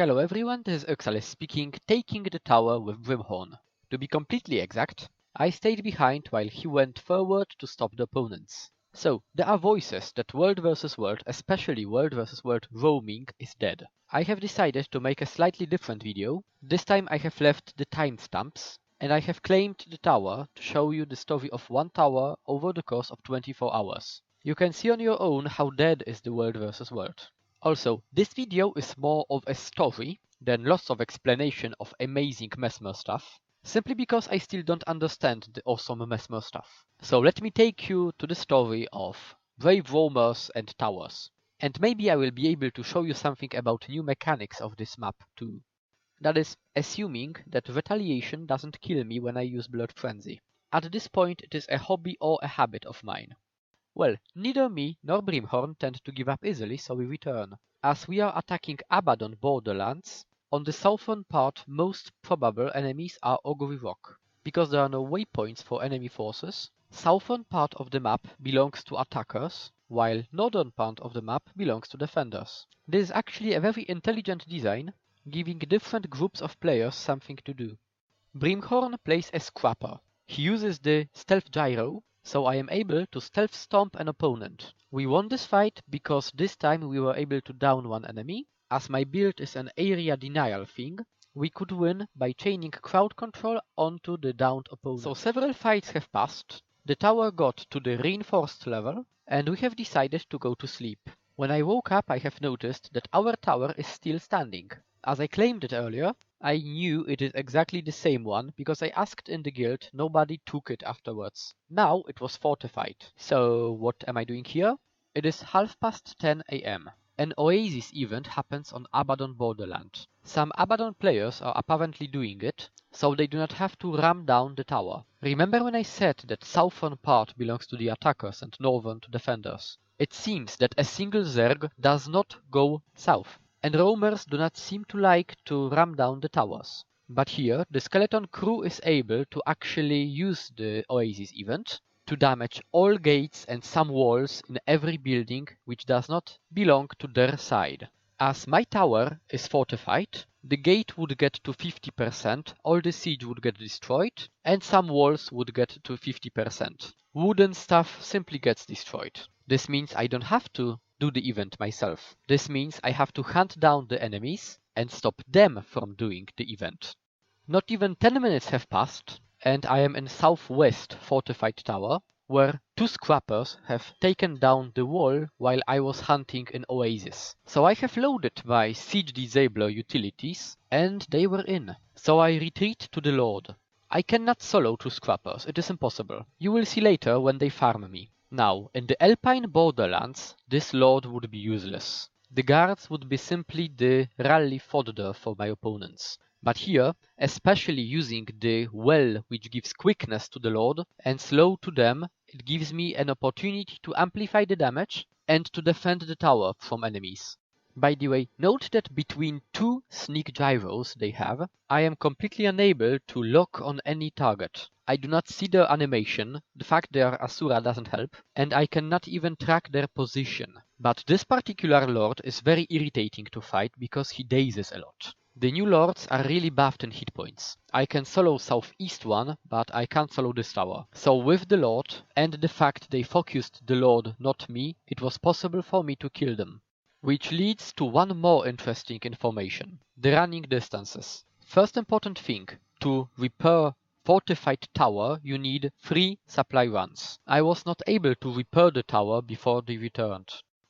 Hello everyone, this is Uxales speaking, taking the tower with Brimhorn. To be completely exact, I stayed behind while he went forward to stop the opponents. So, there are voices that World vs World, especially World vs World roaming, is dead. I have decided to make a slightly different video. This time I have left the timestamps, and I have claimed the tower to show you the story of one tower over the course of 24 hours. You can see on your own how dead is the World vs World. Also, this video is more of a story than lots of explanation of amazing Mesmer stuff, simply because I still don't understand the awesome Mesmer stuff. So let me take you to the story of brave roamers and towers. And maybe I will be able to show you something about new mechanics of this map too. That is, assuming that retaliation doesn't kill me when I use Blood Frenzy. At this point it is a hobby or a habit of mine. Well, neither me nor Brimhorn tend to give up easily, so we return. As we are attacking Abaddon borderlands, on the southern part most probable enemies are Ogre Rock. Because there are no waypoints for enemy forces, southern part of the map belongs to attackers, while northern part of the map belongs to defenders. This is actually a very intelligent design, giving different groups of players something to do. Brimhorn plays a scrapper. He uses the stealth gyro, so I am able to stealth stomp an opponent. We won this fight because this time we were able to down one enemy. As my build is an area denial thing, we could win by chaining crowd control onto the downed opponent. So several fights have passed, the tower got to the reinforced level, and we have decided to go to sleep. When I woke up I have noticed that our tower is still standing. As I claimed it earlier, I knew it is exactly the same one because I asked in the guild, nobody took it afterwards. Now it was fortified. So what am I doing here? It is 10:30 AM. An Oasis event happens on Abaddon borderland. Some Abaddon players are apparently doing it, so they do not have to ram down the tower. Remember when I said that southern part belongs to the attackers and northern to defenders? It seems that a single Zerg does not go south. And roamers do not seem to like to ram down the towers. But here, the skeleton crew is able to actually use the Oasis event to damage all gates and some walls in every building which does not belong to their side. As my tower is fortified, the gate would get to 50%, all the siege would get destroyed, and some walls would get to 50%. Wooden stuff simply gets destroyed. This means I don't have to do the event myself. This means I have to hunt down the enemies and stop them from doing the event. Not even 10 minutes have passed, and I am in southwest fortified tower, where 2 scrappers have taken down the wall while I was hunting in Oasis. So I have loaded my siege disabler utilities, and they were in. So I retreat to the Lord. I cannot solo 2 scrappers, it is impossible. You will see later when they farm me. Now, in the Alpine borderlands, this lord would be useless. The guards would be simply the rally fodder for my opponents. But here, especially using the well which gives quickness to the lord and slow to them, it gives me an opportunity to amplify the damage and to defend the tower from enemies. By the way, note that between 2 sneak gyros they have, I am completely unable to lock on any target. I do not see their animation, the fact they are Asura doesn't help, and I cannot even track their position. But this particular lord is very irritating to fight because he dazes a lot. The new lords are really buffed in hit points. I can solo southeast one, but I can't solo this tower. So with the lord, and the fact they focused the lord, not me, it was possible for me to kill them. Which leads to one more interesting information, the running distances. First important thing, to repair fortified tower you need 3 supply runs. I was not able to repair the tower before they returned.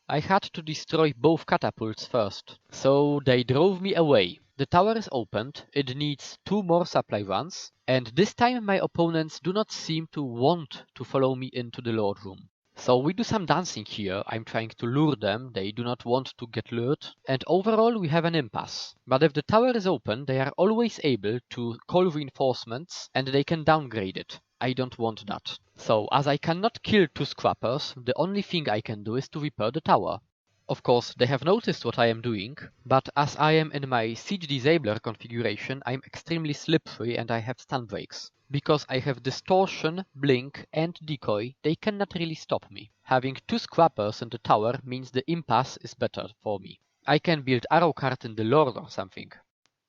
I had to destroy both catapults first, so they drove me away. The tower is opened, it needs 2 more supply runs, and this time my opponents do not seem to want to follow me into the Lord room. So we do some dancing here, I'm trying to lure them, they do not want to get lured, and overall we have an impasse. But if the tower is open, they are always able to call reinforcements and they can downgrade it. I don't want that. So as I cannot kill 2 scrappers, the only thing I can do is to repair the tower. Of course, they have noticed what I am doing, but as I am in my siege disabler configuration, I'm extremely slippery and I have stun breaks. Because I have distortion, blink and decoy, they cannot really stop me. Having 2 scrappers in the tower means the impasse is better for me. I can build arrow cart in the Lord or something.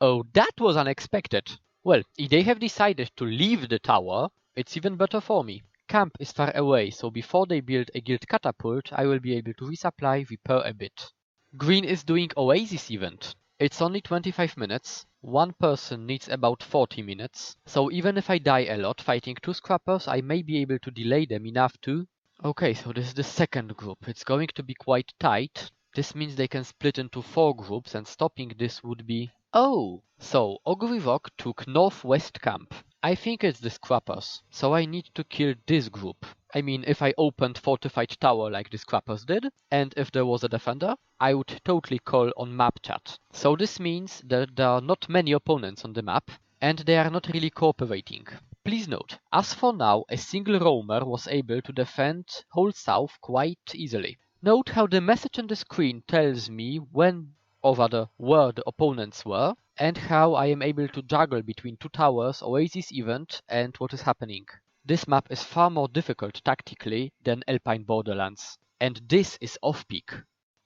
Oh, that was unexpected. Well, if they have decided to leave the tower, it's even better for me. Camp is far away, so before they build a guild catapult, I will be able to resupply, repair a bit. Green is doing Oasis event. It's only 25 minutes. One person needs about 40 minutes. So even if I die a lot fighting 2 scrappers, I may be able to delay them enough to... Okay, so this is the second group. It's going to be quite tight. This means they can split into 4 groups, and stopping this would be... Oh! So, Gw2 took northwest camp. I think it's the scrappers, so I need to kill this group. I mean, if I opened fortified tower like the scrappers did, and if there was a defender, I would totally call on map chat. So this means that there are not many opponents on the map, and they are not really cooperating. Please note, as for now, a single roamer was able to defend whole south quite easily. Note how the message on the screen tells me when, or rather where the opponents were, and how I am able to juggle between 2 towers, Oasis event, and what is happening. This map is far more difficult tactically than Alpine Borderlands, and this is off-peak.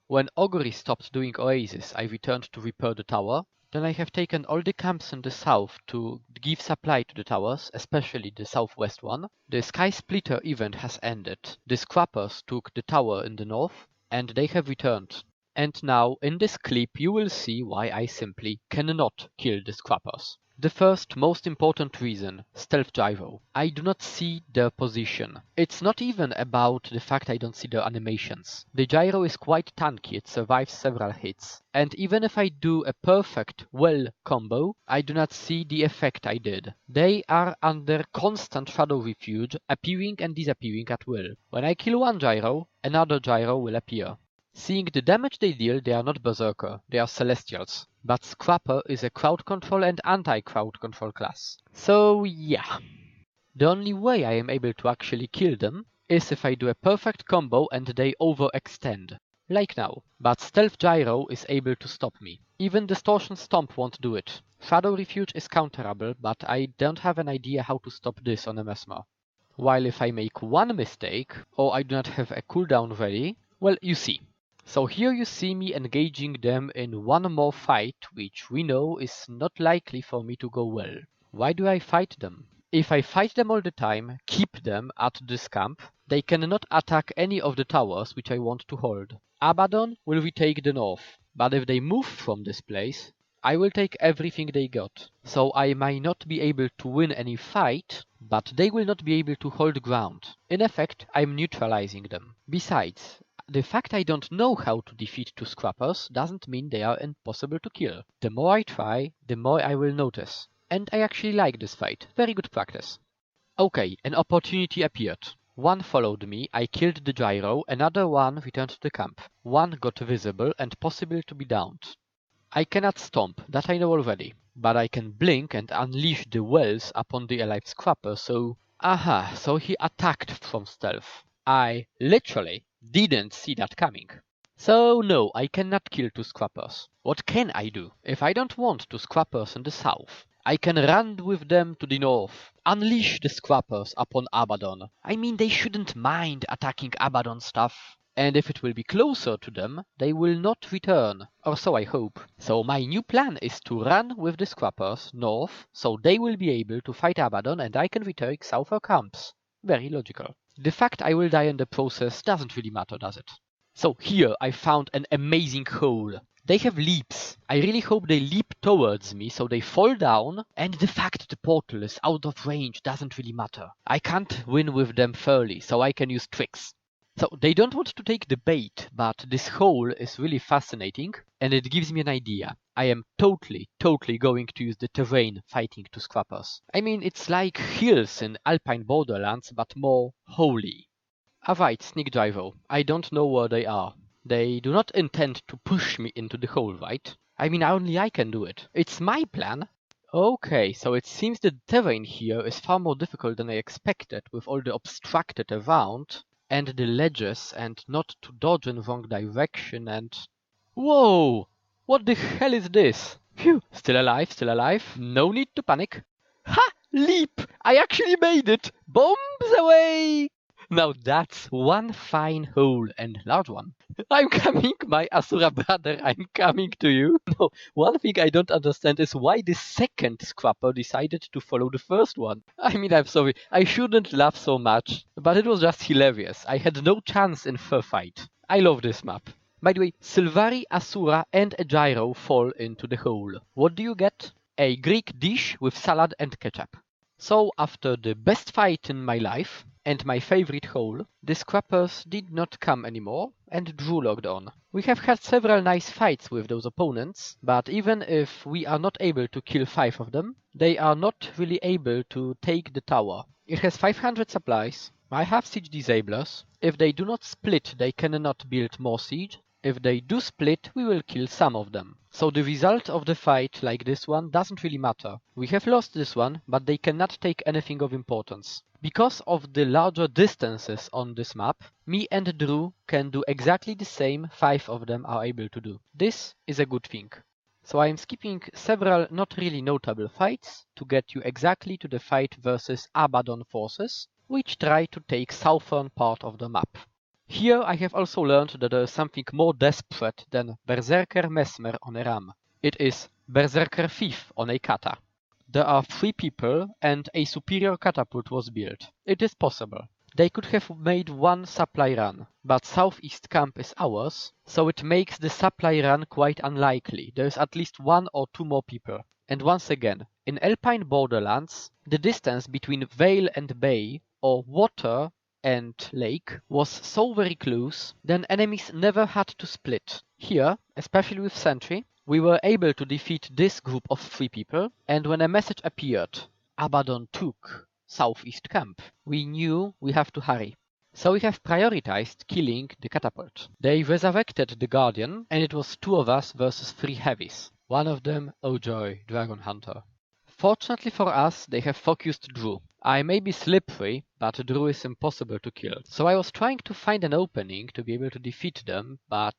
When Ogre stopped doing Oasis, I returned to repair the tower. Then I have taken all the camps in the south to give supply to the towers, especially the southwest one. The Sky Splitter event has ended. The scrappers took the tower in the north, and they have returned. And now, in this clip, you will see why I simply cannot kill the scrappers. The first, most important reason, stealth gyro. I do not see their position. It's not even about the fact I don't see their animations. The gyro is quite tanky, it survives several hits. And even if I do a perfect well combo, I do not see the effect I did. They are under constant shadow refuge, appearing and disappearing at will. When I kill one gyro, another gyro will appear. Seeing the damage they deal, they are not Berserker, they are Celestials. But Scrapper is a crowd control and anti-crowd control class. So yeah. The only way I am able to actually kill them is if I do a perfect combo and they overextend. Like now. But Stealth Gyro is able to stop me. Even Distortion Stomp won't do it. Shadow Refuge is counterable, but I don't have an idea how to stop this on a Mesmer. While if I make one mistake, or I do not have a cooldown ready, well, you see. So here you see me engaging them in one more fight, which we know is not likely for me to go well. Why do I fight them? If I fight them all the time, keep them at this camp, they cannot attack any of the towers which I want to hold. Abaddon will retake the north, but if they move from this place, I will take everything they got. So I might not be able to win any fight, but they will not be able to hold ground. In effect, I'm neutralizing them. Besides, the fact I don't know how to defeat 2 scrappers doesn't mean they are impossible to kill. The more I try, the more I will notice. And I actually like this fight. Very good practice. Okay, an opportunity appeared. One followed me, I killed the gyro, another one returned to the camp. One got visible and possible to be downed. I cannot stomp, that I know already. But I can blink and unleash the wells upon the alive scrapper, so... Aha, so he attacked from stealth. I literally didn't see that coming. So no, I cannot kill 2 scrappers. What can I do? If I don't want 2 scrappers in the south, I can run with them to the north. Unleash the scrappers upon Abaddon. I mean, they shouldn't mind attacking Abaddon stuff. And if it will be closer to them, they will not return. Or so I hope. So my new plan is to run with the scrappers north, so they will be able to fight Abaddon and I can retake souther camps. Very logical. The fact I will die in the process doesn't really matter, does it? So here I found an amazing hole. They have leaps. I really hope they leap towards me so they fall down, and the fact the portal is out of range doesn't really matter. I can't win with them fairly, so I can use tricks. So they don't want to take the bait, but this hole is really fascinating, and it gives me an idea. I am totally going to use the terrain fighting 2 scrappers. I mean, it's like hills in Alpine Borderlands, but more holy. Alright, Sneak Gyro. I don't know where they are. They do not intend to push me into the hole, right? I mean, only I can do it. It's my plan. Okay, so it seems the terrain here is far more difficult than I expected, with all the obstructed around, and the ledges, and not to dodge in wrong direction, and... Whoa! What the hell is this? Phew, still alive, still alive. No need to panic. Ha! Leap! I actually made it! Bombs away! Now that's one fine hole and large one. I'm coming, my Asura brother, I'm coming to you. No, one thing I don't understand is why the second scrapper decided to follow the first one. I mean, I'm sorry, I shouldn't laugh so much, but it was just hilarious. I had no chance in fair fight. I love this map. By the way, Sylvari, Asura and a gyro fall into the hole. What do you get? A Greek dish with salad and ketchup. So after the best fight in my life, and my favorite hole, the scrappers did not come anymore, and Drew logged on. We have had several nice fights with those opponents, but even if we are not able to kill 5 of them, they are not really able to take the tower. It has 500 supplies, I have siege disablers. If they do not split, they cannot build more siege. If they do split, we will kill some of them. So the result of the fight, like this one, doesn't really matter. We have lost this one, but they cannot take anything of importance. Because of the larger distances on this map, me and Drew can do exactly the same 5 of them are able to do. This is a good thing. So I am skipping several not really notable fights to get you exactly to the fight versus Abaddon forces, which try to take southern part of the map. Here I have also learned that there is something more desperate than Berserker Mesmer on a ram. It is Berserker Thief on a kata. There are 3 people and a superior catapult was built. It is possible. They could have made one supply run, but southeast camp is ours, so it makes the supply run quite unlikely. There is at least 1 or 2 more people. And once again, in Alpine borderlands, the distance between vale and bay, or water and lake, was so very close, then enemies never had to split. Here, especially with Sentry, we were able to defeat this group of 3 people, and when a message appeared, Abaddon took southeast camp, we knew we have to hurry. So we have prioritized killing the catapult. They resurrected the Guardian, and it was 2 of us versus 3 heavies. One of them, oh joy, Dragon Hunter. Fortunately for us, they have focused Drew. I may be slippery, but Drew is impossible to kill. So I was trying to find an opening to be able to defeat them, but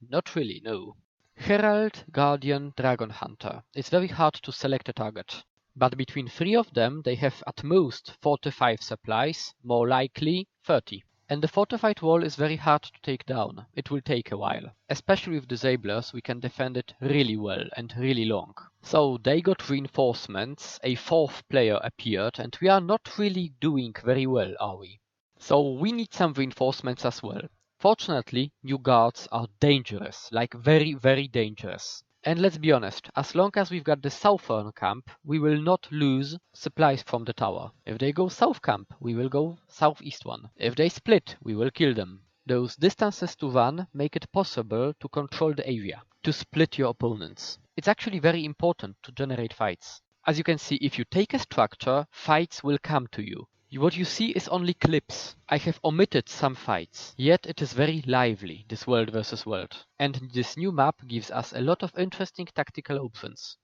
not really, no. Herald, Guardian, Dragon Hunter. It's very hard to select a target. But between 3 of them, they have at most 45 supplies, more likely 30. And the fortified wall is very hard to take down. It will take a while. Especially with disablers, we can defend it really well and really long. So they got reinforcements, a 4th player appeared, and we are not really doing very well, are we? So we need some reinforcements as well. Fortunately, new guards are dangerous, like very, very dangerous. And let's be honest, as long as we've got the southern camp, we will not lose supplies from the tower. If they go south camp, we will go southeast one. If they split, we will kill them. Those distances to run make it possible to control the area, to split your opponents. It's actually very important to generate fights. As you can see, if you take a structure, fights will come to you. What you see is only clips. I have omitted some fights, yet it is very lively, this world versus world. And this new map gives us a lot of interesting tactical options.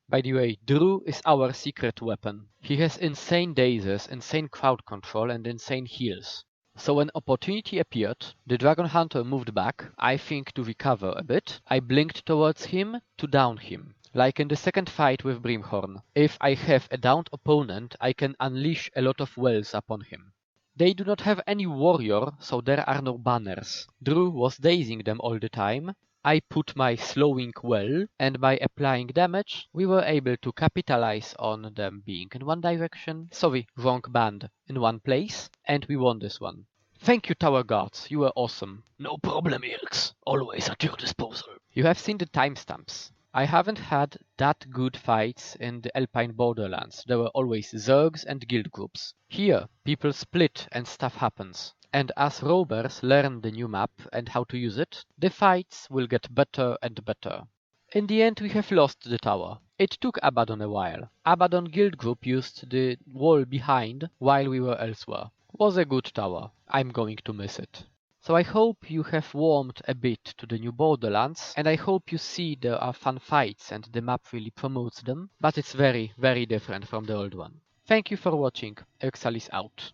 By the way, Drew is our secret weapon. He has insane dazes, insane crowd control and insane heals. So when opportunity appeared, the Dragon Hunter moved back, I think to recover a bit. I blinked towards him to down him. Like in the second fight with Brimhorn, if I have a downed opponent, I can unleash a lot of wells upon him. They do not have any warrior, so there are no banners. Drew was dazing them all the time. I put my slowing well, and by applying damage, we were able to capitalize on them being in one direction, wrong band, in one place, and we won this one. Thank you, Tower Guards, you were awesome. No problem, Ilks, always at your disposal. You have seen the timestamps. I haven't had that good fights in the Alpine borderlands. There were always Zergs and guild groups. Here, people split and stuff happens. And as rovers learn the new map and how to use it, the fights will get better and better. In the end, we have lost the tower. It took Abaddon a while. Abaddon guild group used the wall behind while we were elsewhere. Was a good tower. I'm going to miss it. So I hope you have warmed a bit to the new Borderlands, and I hope you see there are fun fights and the map really promotes them, but it's very, very different from the old one. Thank you for watching, Exalis out.